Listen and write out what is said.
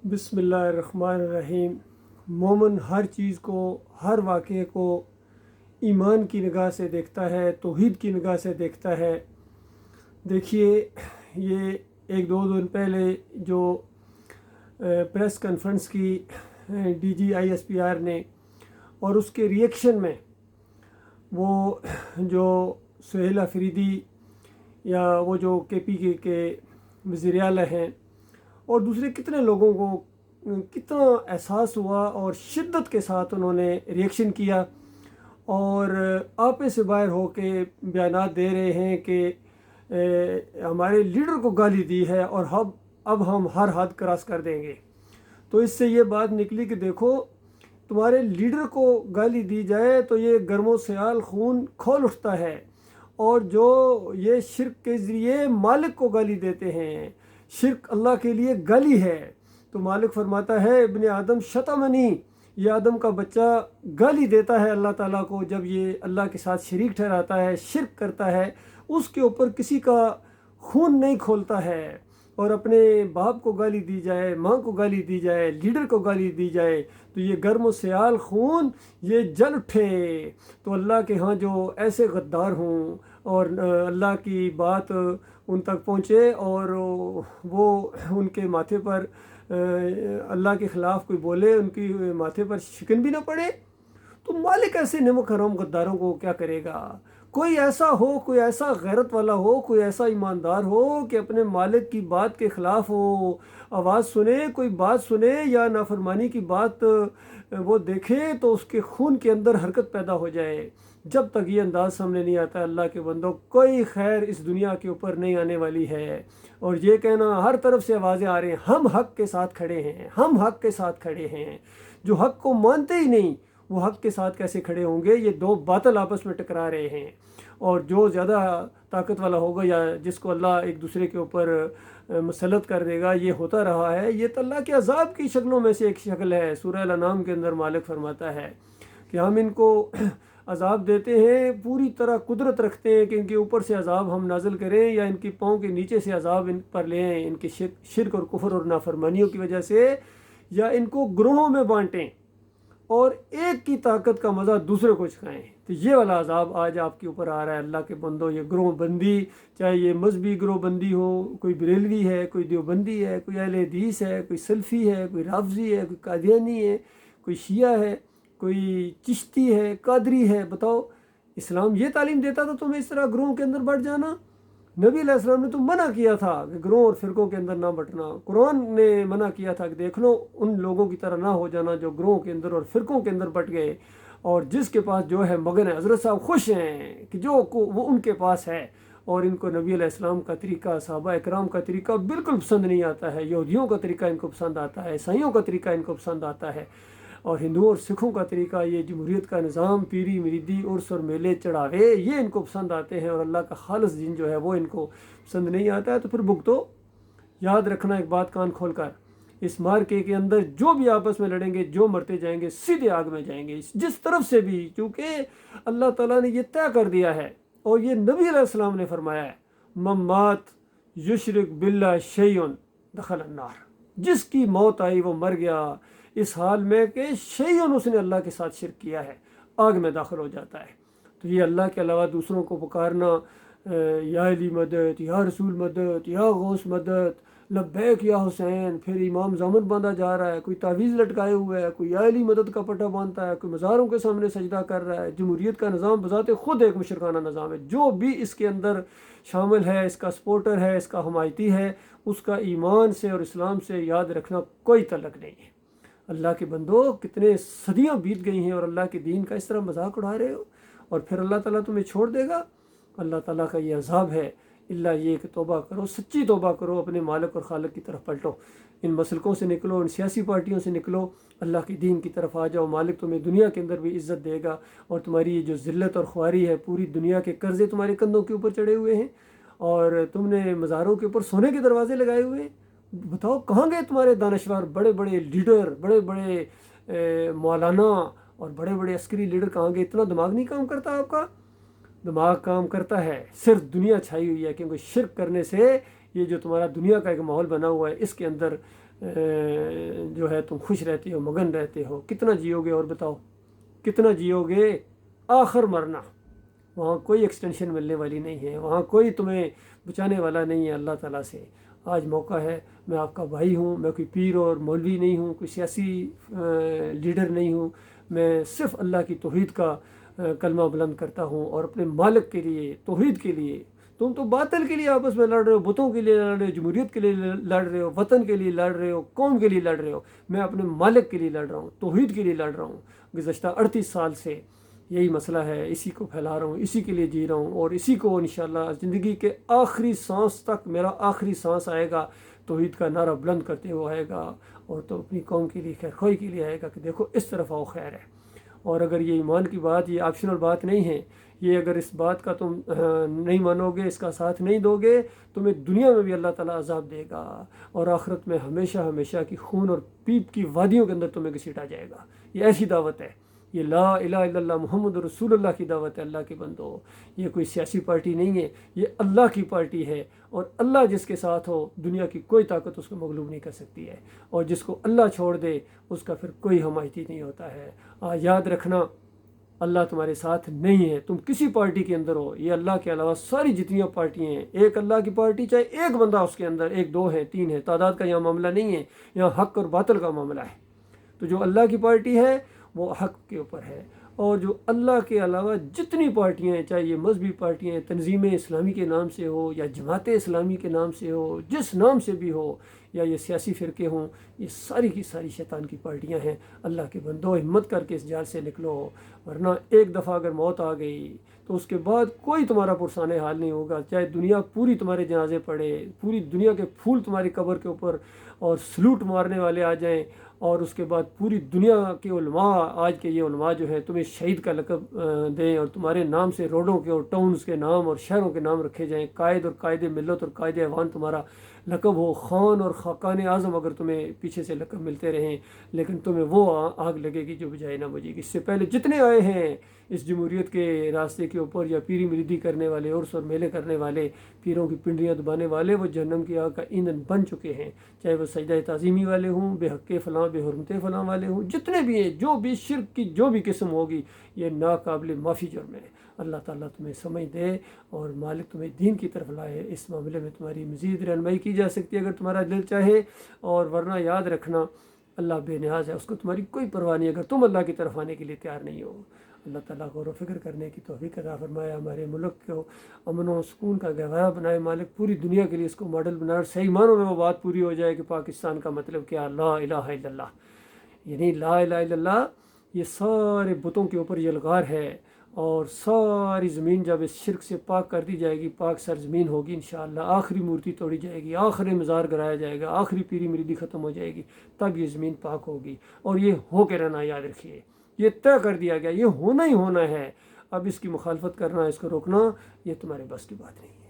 بسم اللہ الرحمن الرحیم۔ مومن ہر چیز کو، ہر واقعے کو ایمان کی نگاہ سے دیکھتا ہے، توحید کی نگاہ سے دیکھتا ہے۔ دیکھیے، یہ ایک دو دن پہلے جو پریس کانفرنس کی D G I S P R نے، اور اس کے ریئیکشن میں وہ جو سہیل آفریدی یا وہ جو کے پی کے وزیر اعلیٰ ہیں اور دوسرے کتنے لوگوں کو کتنا احساس ہوا اور شدت کے ساتھ انہوں نے ریئیکشن کیا اور آپے سے باہر ہو کے بیانات دے رہے ہیں کہ ہمارے لیڈر کو گالی دی ہے اور اب ہم ہر حد کراس کر دیں گے۔ تو اس سے یہ بات نکلی کہ دیکھو، تمہارے لیڈر کو گالی دی جائے تو یہ گرم و سیال خون کھول اٹھتا ہے، اور جو یہ شرک کے ذریعے مالک کو گالی دیتے ہیں، شرک اللہ کے لیے گالی ہے، تو مالک فرماتا ہے ابن آدم شتمنی، یہ آدم کا بچہ گالی دیتا ہے اللہ تعالیٰ کو جب یہ اللہ کے ساتھ شریک ٹھہراتا ہے، شرک کرتا ہے، اس کے اوپر کسی کا خون نہیں کھولتا ہے۔ اور اپنے باپ کو گالی دی جائے، ماں کو گالی دی جائے، لیڈر کو گالی دی جائے تو یہ گرم و سیال خون یہ جل اٹھے۔ تو اللہ کے ہاں جو ایسے غدار ہوں اور اللہ کی بات ان تک پہنچے اور وہ ان کے ماتھے پر اللہ کے خلاف کوئی بولے، ان کی ماتھے پر شکن بھی نہ پڑے، تو مالک ایسے نمک حرام غداروں کو کیا کرے گا؟ کوئی ایسا ہو، کوئی ایسا غیرت والا ہو، کوئی ایسا ایماندار ہو کہ اپنے مالک کی بات کے خلاف ہو، آواز سنے، کوئی بات سنے یا نافرمانی کی بات وہ دیکھے تو اس کے خون کے اندر حرکت پیدا ہو جائے۔ جب تک یہ انداز سامنے نہیں آتا اللہ کے بندوں، کوئی خیر اس دنیا کے اوپر نہیں آنے والی ہے۔ اور یہ کہنا ہر طرف سے آوازیں آ رہے ہیں، ہم حق کے ساتھ کھڑے ہیں، ہم حق کے ساتھ کھڑے ہیں۔ جو حق کو مانتے ہی نہیں وہ حق کے ساتھ کیسے کھڑے ہوں گے؟ یہ دو باطل آپس میں ٹکرا رہے ہیں، اور جو زیادہ طاقت والا ہوگا یا جس کو اللہ ایک دوسرے کے اوپر مسلط کر دے گا، یہ ہوتا رہا ہے۔ یہ تو اللہ کے عذاب کی شکلوں میں سے ایک شکل ہے۔ سورہ الانعام کے اندر مالک فرماتا ہے کہ ہم ان کو عذاب دیتے ہیں، پوری طرح قدرت رکھتے ہیں کہ ان کے اوپر سے عذاب ہم نازل کریں یا ان کی پاؤں کے نیچے سے عذاب ان پر لیں، ان کے شرک اور کفر اور نافرمانیوں کی وجہ سے، یا ان کو گروہوں میں بانٹیں اور ایک کی طاقت کا مزہ دوسرے کو چکھائیں۔ تو یہ والا عذاب آج آپ کے اوپر آ رہا ہے اللہ کے بندوں۔ یہ گروہ بندی، چاہے یہ مذہبی گروہ بندی ہو، کوئی بریلوی ہے، کوئی دیوبندی ہے، کوئی اہل حدیث ہے، کوئی سلفی ہے، کوئی رافضی ہے، کوئی قادیانی ہے، کوئی شیعہ ہے، کوئی چشتی ہے، قادری ہے، بتاؤ اسلام یہ تعلیم دیتا تھا تمہیں اس طرح گروہوں کے اندر بٹ جانا؟ نبی علیہ السلام نے تو منع کیا تھا کہ گروہ اور فرقوں کے اندر نہ بٹنا۔ قرآن نے منع کیا تھا کہ دیکھ لو ان لوگوں کی طرح نہ ہو جانا جو گروہوں کے اندر اور فرقوں کے اندر بٹ گئے، اور جس کے پاس جو ہے مگن ہے۔ حضرت صاحب خوش ہیں کہ جو وہ ان کے پاس ہے، اور ان کو نبی علیہ السلام کا طریقہ، صحابہ اکرام کا طریقہ بالکل پسند نہیں آتا ہے۔ یہودیوں کا طریقہ ان کو پسند آتا ہے، عیسائیوں کا طریقہ ان کو پسند آتا ہے، اور ہندوؤں اور سکھوں کا طریقہ، یہ جمہوریت کا نظام، پیری مریدی، عرس اور میلے چڑھاوے، یہ ان کو پسند آتے ہیں، اور اللہ کا خالص دین جو ہے وہ ان کو پسند نہیں آتا ہے۔ تو پھر بھگتو۔ یاد رکھنا ایک بات کان کھول کر، اس مارکے کے اندر جو بھی آپس میں لڑیں گے، جو مرتے جائیں گے، سیدھے آگ میں جائیں گے، جس طرف سے بھی، کیونکہ اللہ تعالیٰ نے یہ طے کر دیا ہے، اور یہ نبی علیہ السلام نے فرمایا ہے، من مات یشرک باللہ شیئن دخل النار۔ جس کی موت آئی وہ مر گیا اس حال میں کہ شیئن، اس نے اللہ کے ساتھ شرک کیا ہے، آگ میں داخل ہو جاتا ہے۔ تو یہ اللہ کے علاوہ دوسروں کو پکارنا، یا علی مدد، یا رسول مدد، یا غوث مدد، لبیک یا حسین، پھر امام زامن باندھا جا رہا ہے، کوئی تعویذ لٹکائے ہوئے ہے، کوئی یا علی مدد کا پٹا باندھتا ہے، کوئی مزاروں کے سامنے سجدہ کر رہا ہے۔ جمہوریت کا نظام بذات خود ایک مشرکانہ نظام ہے۔ جو بھی اس کے اندر شامل ہے، اس کا سپورٹر ہے، اس کا حمایتی ہے، اس کا ایمان سے اور اسلام سے یاد رکھنا کوئی تعلق نہیں ہے۔ اللہ کے بندو، کتنے صدیاں بیت گئی ہیں اور اللہ کے دین کا اس طرح مذاق اڑا رہے ہو، اور پھر اللہ تعالیٰ تمہیں چھوڑ دے گا؟ اللہ تعالیٰ کا یہ عذاب ہے۔ اللہ یہ کہ توبہ کرو، سچی توبہ کرو، اپنے مالک اور خالق کی طرف پلٹو، ان مسلکوں سے نکلو، ان سیاسی پارٹیوں سے نکلو، اللہ کے دین کی طرف آ جاؤ۔ مالک تمہیں دنیا کے اندر بھی عزت دے گا، اور تمہاری یہ جو ذلت اور خواری ہے، پوری دنیا کے قرضے تمہارے کندھوں کے اوپر چڑھے ہوئے ہیں، اور تم نے مزاروں کے اوپر سونے کے دروازے لگائے ہوئے ہیں۔ بتاؤ کہاں گئے تمہارے دانشور، بڑے بڑے لیڈر، بڑے بڑے مولانا اور بڑے بڑے عسکری لیڈر کہاں گئے؟ اتنا دماغ نہیں کام کرتا آپ کا؟ دماغ کام کرتا ہے، صرف دنیا چھائی ہوئی ہے، کیونکہ شرک کرنے سے یہ جو تمہارا دنیا کا ایک ماحول بنا ہوا ہے، اس کے اندر جو ہے تم خوش رہتے ہو، مگن رہتے ہو. کتنا جیو گے اور بتاؤ کتنا جیو گے؟ آخر مرنا. وہاں کوئی ایکسٹینشن ملنے والی نہیں ہے، وہاں کوئی تمہیں بچانے والا نہیں ہے اللہ تعالیٰ سے. آج موقع ہے، میں آپ کا بھائی ہوں، میں کوئی پیر اور مولوی نہیں ہوں، کوئی سیاسی لیڈر نہیں ہوں. میں صرف اللہ کی توحید کا کلمہ بلند کرتا ہوں اور اپنے مالک کے لیے، توحید کے لیے. تم تو باطل کے لیے آپس میں لڑ رہے ہو، بتوں کے لیے لڑ رہے ہو، جمہوریت کے لیے لڑ رہے ہو، وطن کے لیے لڑ رہے ہو، قوم کے لیے لڑ رہے ہو. میں اپنے مالک کے لیے لڑ رہا ہوں، توحید کے لیے لڑ رہا ہوں. گزشتہ 38 سال سے یہی مسئلہ ہے، اسی کو پھیلا رہا ہوں، اسی کے لیے جی رہا ہوں، اور اسی کو انشاءاللہ زندگی کے آخری سانس تک، میرا آخری سانس آئے گا توحید کا نعرہ بلند کرتے ہوئے آئے گا. اور تو اپنی قوم کے لیے خیر خواہی کے لیے آئے گا کہ دیکھو اس طرف آؤ، خیر ہے. اور اگر یہ ایمان کی بات، یہ آپشنل بات نہیں ہے، یہ اگر اس بات کا تم نہیں مانو گے، اس کا ساتھ نہیں دو گے، تمہیں دنیا میں بھی اللہ تعالیٰ عذاب دے گا، اور آخرت میں ہمیشہ ہمیشہ کی خون اور پیپ کی وادیوں کے اندر تمہیں گھسیٹا جائے گا. یہ ایسی دعوت ہے، یہ لا الہ الا اللہ محمد رسول اللہ کی دعوت ہے. اللہ کے بندو، یہ کوئی سیاسی پارٹی نہیں ہے، یہ اللہ کی پارٹی ہے. اور اللہ جس کے ساتھ ہو، دنیا کی کوئی طاقت اس کو مغلوب نہیں کر سکتی ہے، اور جس کو اللہ چھوڑ دے اس کا پھر کوئی حمایتی نہیں ہوتا ہے. یاد رکھنا، اللہ تمہارے ساتھ نہیں ہے. تم کسی پارٹی کے اندر ہو، یہ اللہ کے علاوہ ساری جتنی پارٹیاں ہیں، ایک اللہ کی پارٹی، چاہے ایک بندہ اس کے اندر، ایک دو ہے، تین ہے، تعداد کا یہاں معاملہ نہیں ہے، یہاں حق اور باطل کا معاملہ ہے. تو جو اللہ کی پارٹی ہے وہ حق کے اوپر ہے، اور جو اللہ کے علاوہ جتنی پارٹیاں ہیں، چاہے یہ مذہبی پارٹیاں ہیں، تنظیم اسلامی کے نام سے ہو، یا جماعت اسلامی کے نام سے ہو، جس نام سے بھی ہو، یا یہ سیاسی فرقے ہوں، یہ ساری کی ساری شیطان کی پارٹیاں ہیں. اللہ کے بندو، ہمت کر کے اس جال سے نکلو، ورنہ ایک دفعہ اگر موت آ گئی تو اس کے بعد کوئی تمہارا پرسان حال نہیں ہوگا. چاہے دنیا پوری تمہارے جنازے پڑے، پوری دنیا کے پھول تمہاری قبر کے اوپر اور سلوٹ مارنے والے آ جائیں، اور اس کے بعد پوری دنیا کے علماء، آج کے یہ علماء جو ہیں، تمہیں شہید کا لقب دیں، اور تمہارے نام سے روڈوں کے اور ٹاؤنز کے نام اور شہروں کے نام رکھے جائیں، قائد اور قائد ملت اور قائد ایوان تمہارا لقب ہو، خان اور خاقان اعظم اگر تمہیں پیچھے سے لقب ملتے رہیں، لیکن تمہیں وہ آگ لگے گی جو بجائے نہ بجے گی. اس سے پہلے جتنے آئے ہیں اس جمہوریت کے راستے کے اوپر، یا پیری مریدی کرنے والے، عرس اور میلے کرنے والے، پیروں کی پنڈلیاں دبانے والے، وہ جہنم کی آگ کا ایندھن بن چکے ہیں. چاہے وہ سجدہ تعظیمی والے ہوں، بے حق فلاں، بے حرمت فلاں والے ہوں، جتنے بھی ہیں، جو بھی شرک کی جو بھی قسم ہوگی، یہ ناقابل معافی جرم ہے. اللہ تعالیٰ تمہیں سمجھ دے اور مالک تمہیں دین کی طرف لائے. اس معاملے میں تمہاری مزید رہنمائی کی جا سکتی ہے اگر تمہارا دل چاہے، اور ورنہ یاد رکھنا اللہ بے نیاز ہے، اس کو تمہاری کوئی پرواہ نہیں اگر تم اللہ کی طرف آنے کے لیے تیار نہیں ہو. اللہ تعالیٰ غور و فکر کرنے کی توفیق عطا فرمائے، ہمارے ملک کو امن و سکون کا گہوارہ بنائے. مالک پوری دنیا کے لیے اس کو ماڈل بنائے، اور صحیح معنوں میں وہ بات پوری ہو جائے کہ پاکستان کا مطلب کیا، لا الہ الا اللہ. یعنی لا الہ الا اللہ یہ سارے بتوں کے اوپر یلغار ہے، اور ساری زمین جب اس شرک سے پاک کر دی جائے گی، پاک سرزمین ہوگی انشاءاللہ، آخری مورتی توڑی جائے گی، آخری مزار گرایا جائے گا، آخری پیری مریدی ختم ہو جائے گی، تب یہ زمین پاک ہوگی. اور یہ ہو کے رہنا، یاد رکھیے، یہ طے کر دیا گیا، یہ ہونا ہی ہونا ہے. اب اس کی مخالفت کرنا، اس کو روکنا، یہ تمہارے بس کی بات نہیں ہے.